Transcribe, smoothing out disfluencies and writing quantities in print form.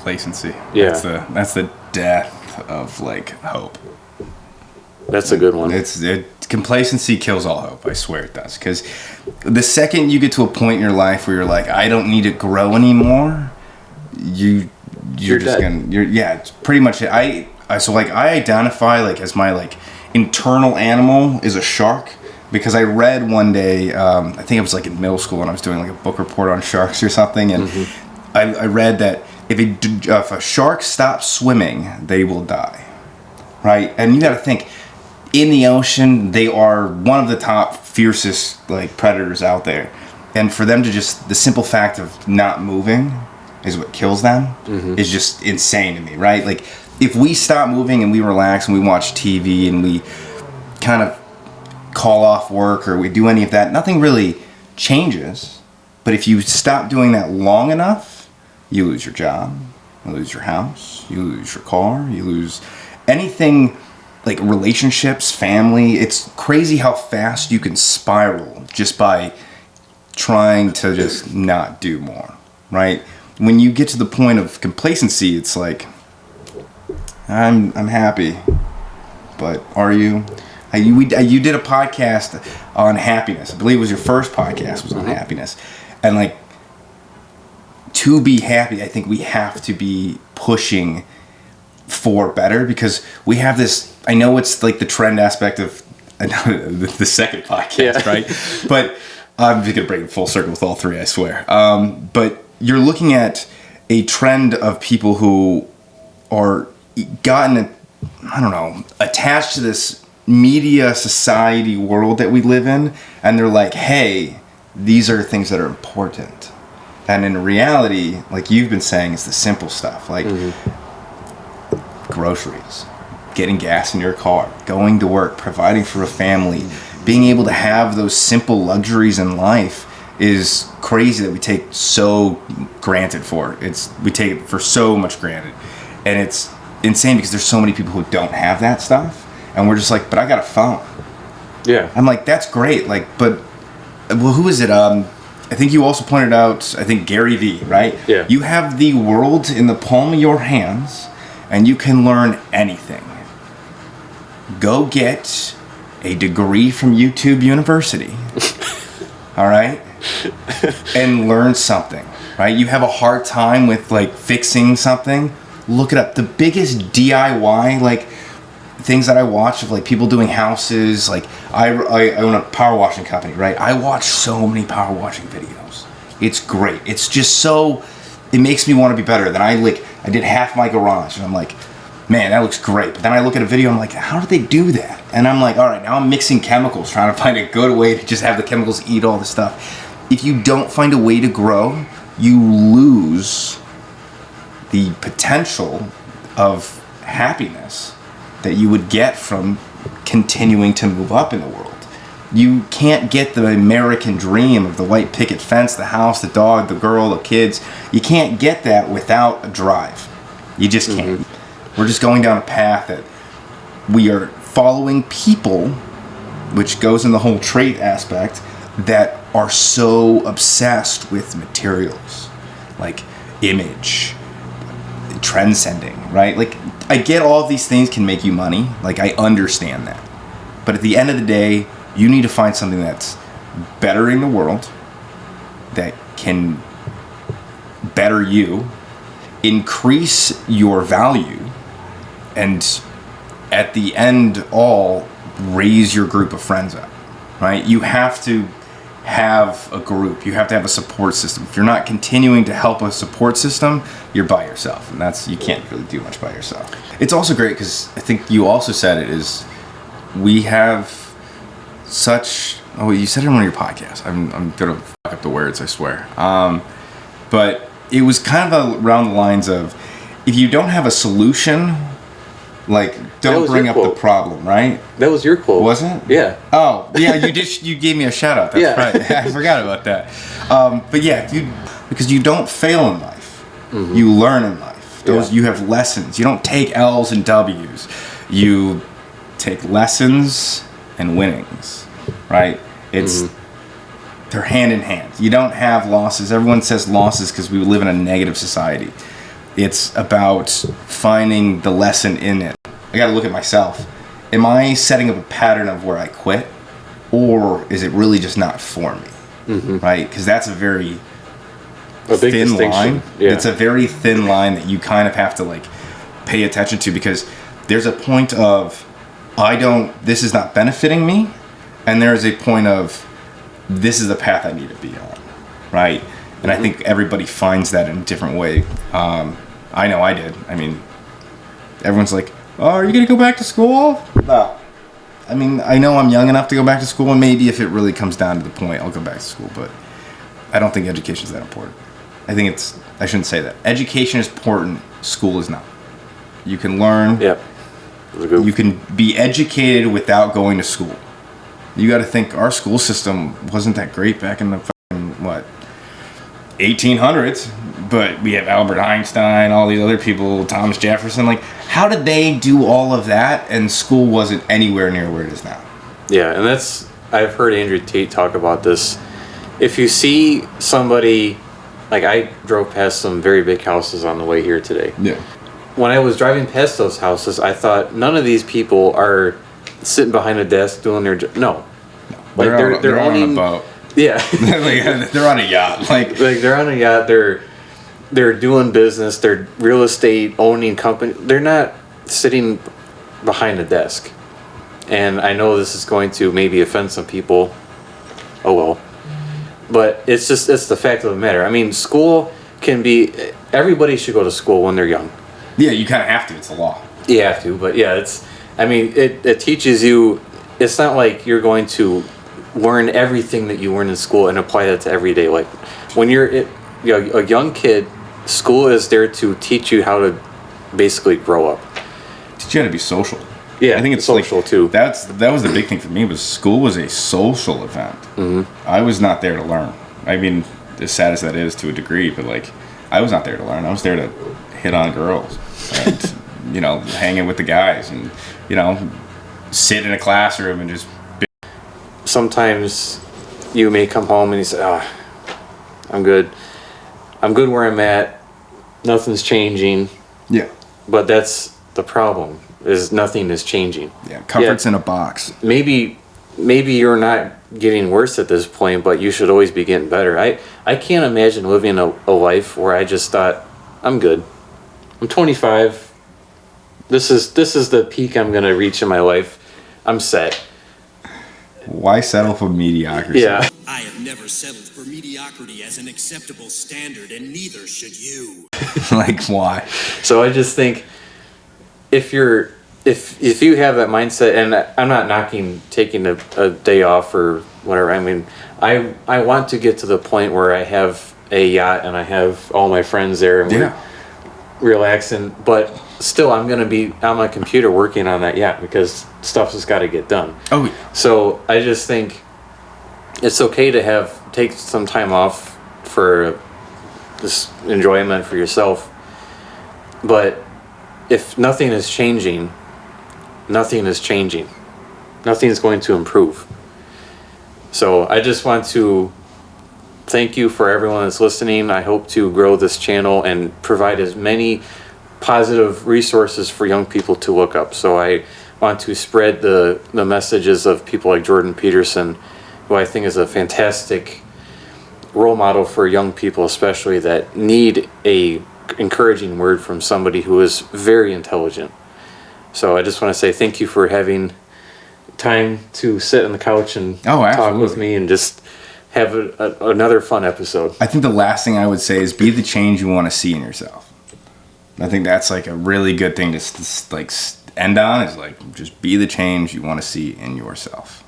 complacency. Yeah. That's the death of like hope. That's a good one. Complacency kills all hope. I swear it does. Because the second you get to a point in your life where you're like, I don't need to grow anymore, you're just dead. It's pretty much it. I identify like as my like internal animal is a shark, because I read one day, I think it was like in middle school when I was doing like a book report on sharks or something, and I read that if a shark stops swimming, they will die, right? And you got to think, in the ocean, they are one of the top fiercest like predators out there, and for them to just, the simple fact of not moving is what kills them, is just insane to me, right? Like, if we stop moving and we relax and we watch TV and we kind of call off work or we do any of that, nothing really changes. But if you stop doing that long enough, you lose your job, you lose your house, you lose your car, you lose anything, like relationships, family. It's crazy how fast you can spiral just by trying to just not do more, right? When you get to the point of complacency, it's like, I'm happy, but are you? You did a podcast on happiness. I believe it was your first podcast was on happiness, and like, to be happy, I think we have to be pushing for better, because we have this, I know it's like the trend aspect of the second podcast, right? But I'm just gonna bring it full circle with all three, I swear. But you're looking at a trend of people who are attached to this media society world that we live in, and they're like, hey, these are things that are important. And in reality, like you've been saying, it's the simple stuff, like groceries, getting gas in your car, going to work, providing for a family, being able to have those simple luxuries in life is crazy that we take so granted for. We take it for so much granted. And it's insane because there's so many people who don't have that stuff. And we're just like, but I got a phone. Yeah. I'm like, that's great. Like, but, well, who is it? I think you also pointed out, I think Gary Vee, right? Yeah. You have the world in the palm of your hands, and you can learn anything. Go get a degree from YouTube University. All right? And learn something, right? You have a hard time with like fixing something, look it up. The biggest DIY like things that I watch of like people doing houses, like I own a power washing company, right? I watch so many power washing videos. It's great. It's just so, it makes me want to be better. Then I did half my garage and I'm like, man, that looks great. But then I look at a video, I'm like, how did they do that? And I'm like, all right, now I'm mixing chemicals, trying to find a good way to just have the chemicals eat all the stuff. If you don't find a way to grow, you lose the potential of happiness that you would get from continuing to move up in the world. You can't get the American dream of the white picket fence, the house, the dog, the girl, the kids. You can't get that without a drive. You just can't. We're just going down a path that we are following people, which goes in the whole trait aspect, that are so obsessed with materials, like image, transcending, right? Like, I get all of these things can make you money. Like, I understand that. But at the end of the day, you need to find something that's bettering the world, that can better you, increase your value, and at the end all, raise your group of friends up, right? You have to have a group. You have to have a support system. If you're not continuing to help a support system, you're by yourself, and you can't really do much by yourself. It's also great because I think you also said it is, we have such, you said it on your podcast. I'm gonna fuck up the words, I swear. But it was kind of around the lines of, if you don't have a solution, like, don't bring up the problem, right? That was your quote. Was it? Yeah. Oh, yeah, you gave me a shout out. That's right. I forgot about that. But yeah, because you don't fail in life. You learn in life. You have lessons. You don't take L's and W's. You take lessons and winnings, right? They're hand in hand. You don't have losses. Everyone says losses because we live in a negative society. It's about finding the lesson in it. I got to look at myself. Am I setting up a pattern of where I quit, or is it really just not for me? Mm-hmm. Right? Because that's a very thin line. Yeah. It's a very thin line that you kind of have to like pay attention to, because there's a point of this is not benefiting me, and there is a point of this is the path I need to be on, right? And I think everybody finds that in a different way. I know I did. I mean, everyone's like, "Oh, are you gonna go back to school?" No. I mean, I know I'm young enough to go back to school, and maybe if it really comes down to the point, I'll go back to school. But I don't think education is that important. I shouldn't say that. Education is important. School is not. You can learn. Yep. You can be educated without going to school. You got to think our school system wasn't that great back in the 1800s, but we have Albert Einstein, all these other people, Thomas Jefferson. Like, how did they do all of that and school wasn't anywhere near where it is now? Yeah, and I've heard Andrew Tate talk about this. If you see somebody, like I drove past some very big houses on the way here today. Yeah. When I was driving past those houses, I thought none of these people are sitting behind a desk doing their job. No. Like they're on a boat. Yeah. Like, they're on a yacht. Like they're on a yacht. They're doing business. They're real estate owning company. They're not sitting behind a desk. And I know this is going to maybe offend some people. Oh well. But it's the fact of the matter. I mean, school can be. Everybody should go to school when they're young. Yeah, you kind of have to. It's a law. You have to, but yeah, it teaches you. It's not like you're going to learn everything that you learn in school and apply that to everyday life. When you're a young kid, school is there to teach you how to basically grow up. Teach you how to be social. Yeah, I think it's social too. That was the big thing for me. Was school was a social event. Mm-hmm. I was not there to learn. I mean, as sad as that is to a degree, but like, I was not there to learn. I was there to hit on girls and hanging with the guys and sit in a classroom and just. Sometimes you may come home and you say, I'm good where I'm at, nothing's changing. Yeah, but that's the problem, is nothing is changing. Yeah, comfort's in a box. Maybe you're not getting worse at this point, but you should always be getting better. I can't imagine living a life where I just thought, I'm good, I'm 25, this is the peak I'm gonna reach in my life, I'm set. Why settle for mediocrity? Yeah. I have never settled for mediocrity as an acceptable standard, and neither should you. Like, why? So I just think if you have that mindset, and I'm not knocking taking a day off or whatever. I mean, I want to get to the point where I have a yacht and I have all my friends there and we're relaxing, but still I'm going to be on my computer working on that yacht because stuff has got to get done. Oh, yeah. So I just think it's okay to take some time off for this enjoyment for yourself. But if nothing is changing, nothing is changing. Nothing's going to improve. So I just want to thank you for everyone that's listening. I hope to grow this channel and provide as many positive resources for young people to look up. So I want to spread the messages of people like Jordan Peterson, who I think is a fantastic role model for young people, especially that need a encouraging word from somebody who is very intelligent. So I just want to say thank you for having time to sit on the couch and talk with me and just have another fun episode. I think the last thing I would say is be the change you want to see in yourself. I think that's like a really good thing to like end on, is like just be the change you want to see in yourself.